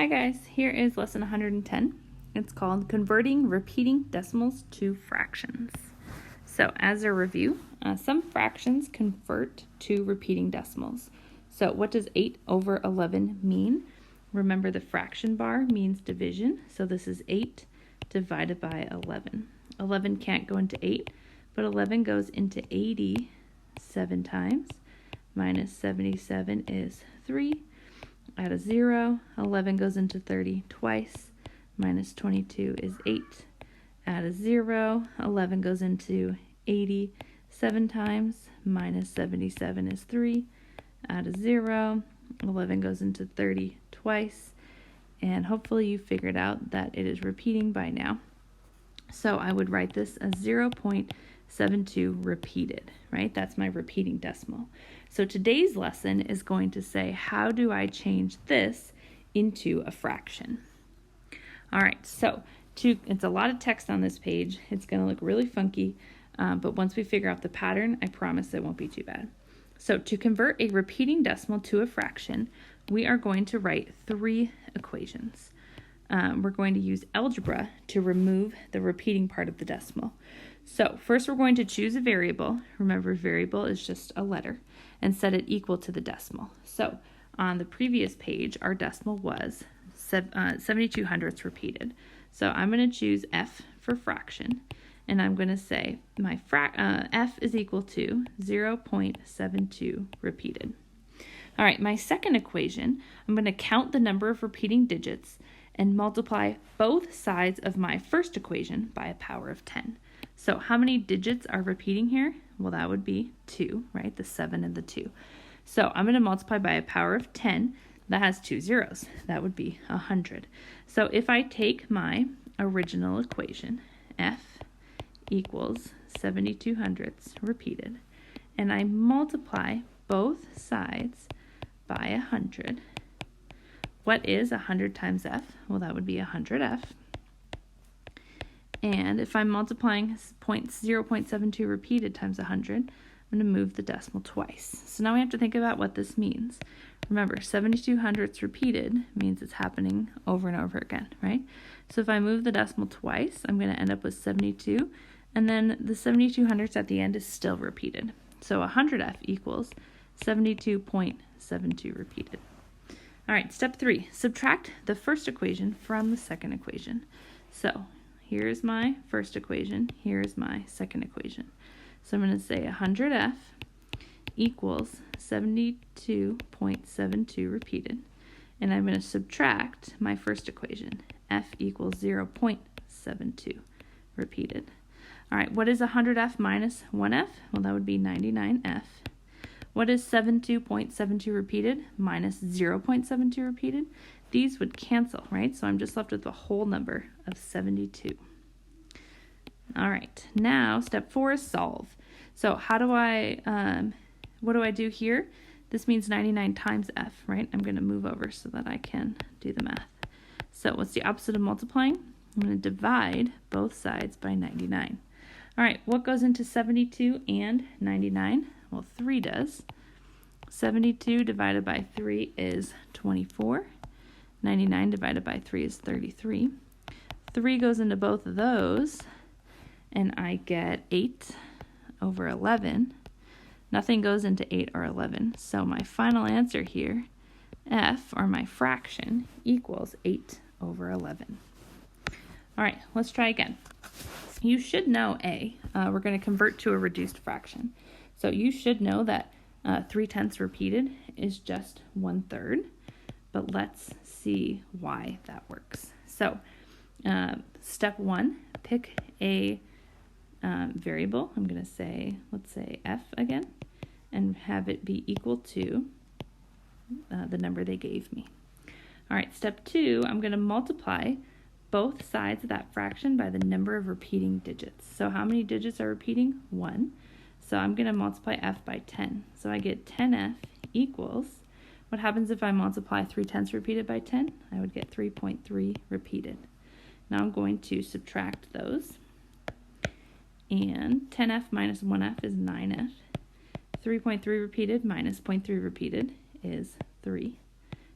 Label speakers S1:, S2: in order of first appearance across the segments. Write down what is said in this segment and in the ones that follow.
S1: Hi guys, here is lesson 110. It's called Converting Repeating Decimals to Fractions. So as a review, some fractions convert to repeating decimals. So what does 8 over 11 mean? Remember the fraction bar means division, so this is 8 divided by 11. 11 can't go into 8, but 11 goes into 80 7 times. Minus 77 is 3. Add a 0, 11 goes into 30 twice, minus 22 is 8. Add a 0, 11 goes into 80 7 times, minus 77 is 3. Add a 0, 11 goes into 30 twice, and hopefully you figured out that it is repeating by now. So I would write this as 0.72 repeated, right? That's my repeating decimal. So today's lesson is going to say, how do I change this into a fraction? All right, so it's a lot of text on this page. It's going to look really funky, but once we figure out the pattern, I promise it won't be too bad. So to convert a repeating decimal to a fraction, we are going to write 3 equations. We're going to use algebra to remove the repeating part of the decimal. So first we're going to choose a variable. Remember, variable is just a letter, and set it equal to the decimal. So on the previous page, our decimal was 72 hundredths repeated. So I'm going to choose f for fraction, and I'm going to say my f is equal to 0.72 repeated. All right, my second equation, I'm going to count the number of repeating digits and multiply both sides of my first equation by a power of 10. So how many digits are repeating here? Well, that would be 2, right? The 7 and the 2. So I'm going to multiply by a power of 10. That has 2 zeros. That would be 100. So if I take my original equation, f equals 72 hundredths repeated, and I multiply both sides by 100, what is 100 times f? Well, that would be 100f. And if I'm multiplying 0.72 repeated times 100, I'm going to move the decimal twice. So now we have to think about what this means. Remember, 72 hundredths repeated means it's happening over and over again, right? So if I move the decimal twice, I'm going to end up with 72, and then the 72 hundredths at the end is still repeated. So 100f equals 72.72 repeated. All right, step 3, subtract the first equation from the second equation. So here's my first equation, here's my second equation. So I'm going to say 100f equals 72.72 repeated, and I'm going to subtract my first equation, f equals 0.72 repeated. All right, what is 100f minus 1f? Well, that would be 99f. What is 72.72 repeated minus 0.72 repeated? These would cancel, right? So I'm just left with the whole number of 72. All right, now step 4 is solve. So how do what do I do here? This means 99 times f, right? I'm going to move over so that I can do the math. So what's the opposite of multiplying? I'm going to divide both sides by 99. All right, what goes into 72 and 99? Well, 3 does. 72 divided by 3 is 24. 99 divided by 3 is 33. 3 goes into both of those, and I get 8 over 11. Nothing goes into 8 or 11. So my final answer here, f, or my fraction, equals 8 over 11. All right, let's try again. You should know A. We're going to convert to a reduced fraction. So you should know that 3/10 repeated is just 1/3. But let's see why that works. So step 1, pick a variable. I'm going to say, let's say f again, and have it be equal to the number they gave me. All right, step 2, I'm going to multiply both sides of that fraction by the number of repeating digits. So how many digits are repeating? 1. So I'm going to multiply f by 10. So I get 10f equals, what happens if I multiply 3/10 repeated by 10? I would get 3.3 repeated. Now I'm going to subtract those. And 10f minus 1f is 9f. 3.3 repeated minus 0.3 repeated is 3.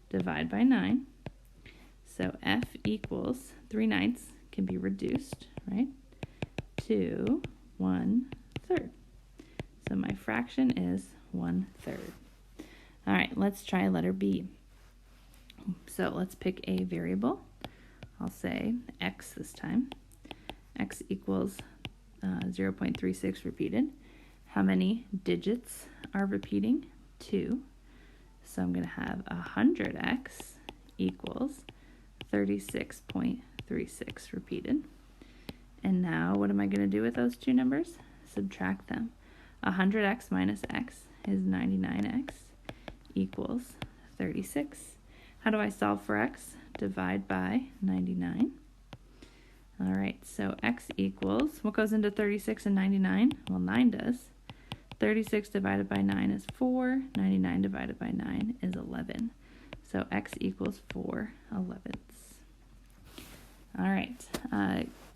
S1: Divide by 9. So f equals 3/9 can be reduced, right, to 1/3. So my fraction is 1/3. All right, let's try letter B. So let's pick a variable. I'll say x this time. X equals 0.36 repeated. How many digits are repeating? 2. So I'm going to have 100x equals 36.36 repeated. And now what am I going to do with those two numbers? Subtract them. 100x minus x is 99x equals 36. How do I solve for x? Divide by 99. All right, so x equals, what goes into 36 and 99? Well, 9 does. 36 divided by 9 is 4. 99 divided by 9 is 11. So x equals 4/11. All right,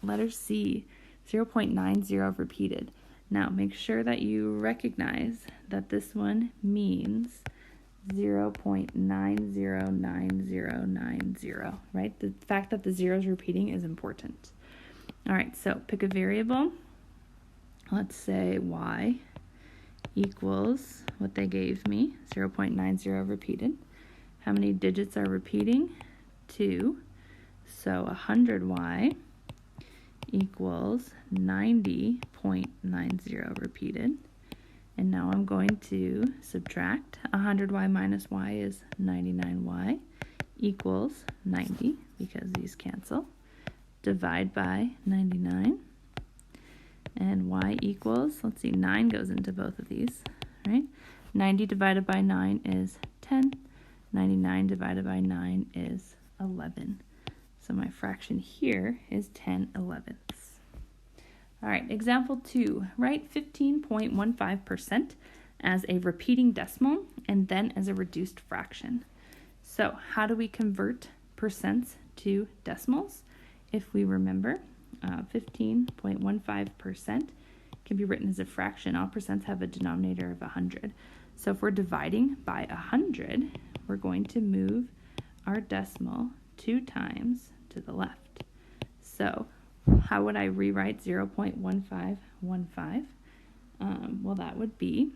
S1: letter C, 0.90 repeated. Now, make sure that you recognize that this one means 0.909090, right? The fact that the zero is repeating is important. All right, so pick a variable. Let's say y equals what they gave me, 0.90 repeated. How many digits are repeating? 2. So 100y equals 90.90 repeated. And now I'm going to subtract. 100y minus y is 99y equals 90, because these cancel. Divide by 99. And y equals, let's see, 9 goes into both of these, right? 90 divided by 9 is 10. 99 divided by 9 is 11. So my fraction here is 10/11. All right, example 2. Write 15.15% as a repeating decimal and then as a reduced fraction. So how do we convert percents to decimals? If we remember, 15.15% can be written as a fraction. All percents have a denominator of 100. So if we're dividing by 100, we're going to move our decimal 2 times to the left. So how would I rewrite 0.1515? Well, that would be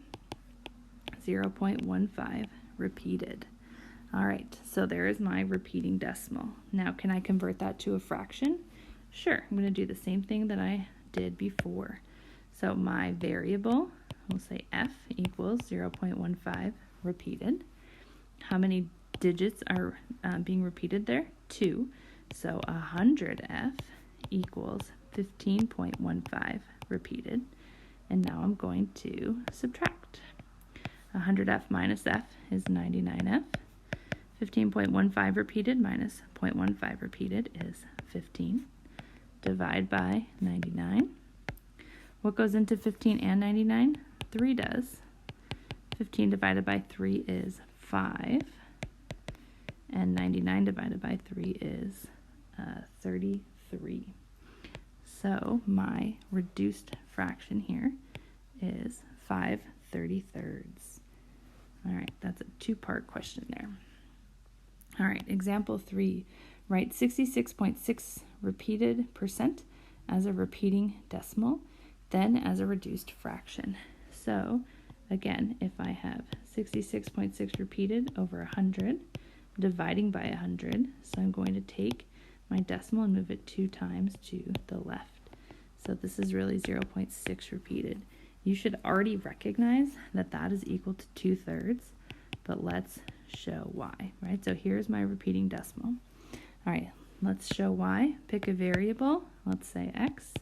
S1: 0.15 repeated. All right, so there is my repeating decimal. Now, can I convert that to a fraction? Sure, I'm going to do the same thing that I did before. So my variable, we'll say f equals 0.15 repeated. How many digits are being repeated there? 2. So 100f equals 15.15 repeated. And now I'm going to subtract. 100f minus f is 99f. 15.15 repeated minus 0.15 repeated is 15. Divide by 99. What goes into 15 and 99? 3 does. 15 divided by 3 is 5. And 99 divided by 3 is 33. So my reduced fraction here is 5/33. All right, that's a 2-part question there. All right, example 3. Write 66.6 repeated percent as a repeating decimal, then as a reduced fraction. So again, if I have 66.6 repeated over 100, dividing by 100, so I'm going to take my decimal and move it 2 times to the left. So this is really 0.6 repeated. You should already recognize that that is equal to 2/3, but let's show why, right? So here's my repeating decimal. All right, let's show why. Pick a variable. Let's say x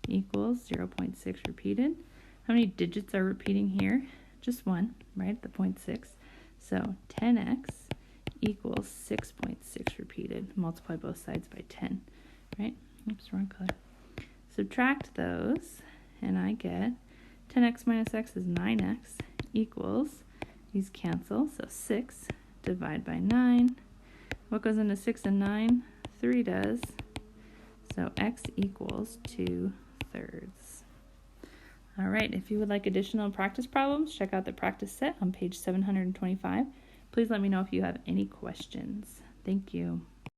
S1: equals 0.6 repeated. How many digits are repeating here? Just 1, right? The 0.6. So 10x equals 6.6 repeated. Multiply both sides by 10, right? Oops, wrong color. Subtract those, and I get 10x minus x is 9x equals, these cancel, so 6 divided by 9. What goes into 6 and 9? 3 does. So x equals 2/3. All right, if you would like additional practice problems, check out the practice set on page 725. Please let me know if you have any questions. Thank you.